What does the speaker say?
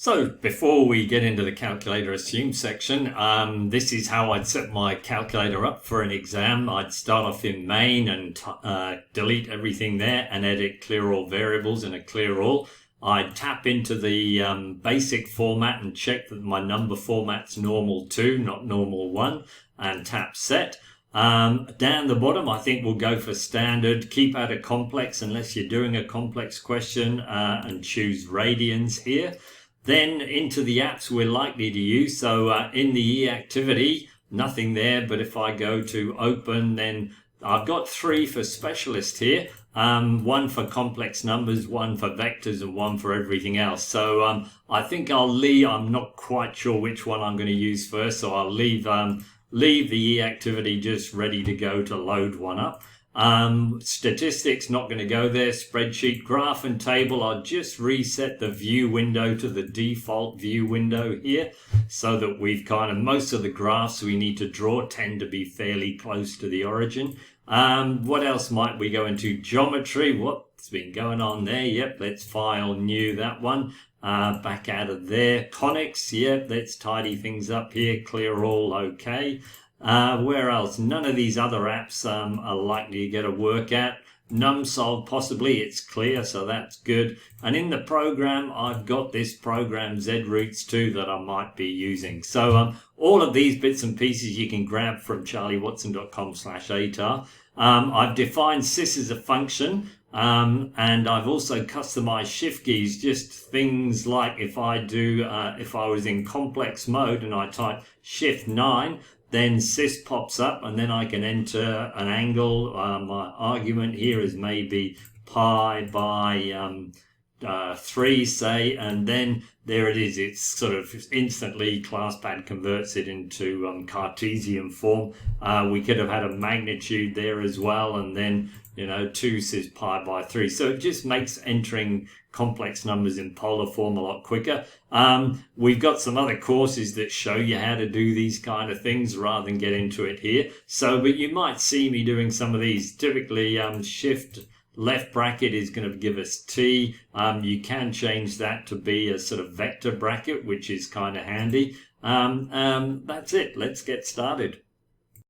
So before we get into the calculator assume section, this is how I'd set my calculator up for an exam. I'd start off in main and delete everything there and edit clear all variables in a clear all. I'd tap into the basic format and check that my number format's normal 2, not normal 1, and tap set. Down the bottom, I think we'll go for standard. Keep out of complex unless you're doing a complex question, and choose radians here. Then into the apps we're likely to use. So in the E activity, nothing there. But if I go to open, then I've got 3 for specialist here. 1 for complex numbers, 1 for vectors, and 1 for everything else. So I think I'll leave. I'm not quite sure which one I'm going to use first. So I'll leave the E activity just ready to go to load one up. Statistics, not going to go there. Spreadsheet, graph and table, I'll just reset the view window to the default view window here so that we've kind of, most of the graphs we need to draw tend to be fairly close to the origin. What else might we go into? Geometry, what's been going on there? Yep, let's file new that one. Back out of there. Conics, yep, let's tidy things up here. Clear all, okay. Where else? None of these other apps are likely to get a work at. NumSolve, possibly, it's clear, so that's good. And in the program, I've got this program ZRoots 2 that I might be using. So all of these bits and pieces you can grab from charliewatson.com/atar. I've defined sys as a function, and I've also customized shift keys, just things like if I was in complex mode and I type shift 9, then sys pops up and then I can enter an angle. My argument here is maybe pi by 3, say, and then there it is. It's sort of instantly ClassPad converts it into Cartesian form. We could have had a magnitude there as well, and then 2 says pi by 3. So it just makes entering complex numbers in polar form a lot quicker. We've got some other courses that show you how to do these kind of things rather than get into it here. So, but you might see me doing some of these. Typically, shift left bracket is going to give us T. You can change that to be a sort of vector bracket, which is kind of handy. That's it. Let's get started.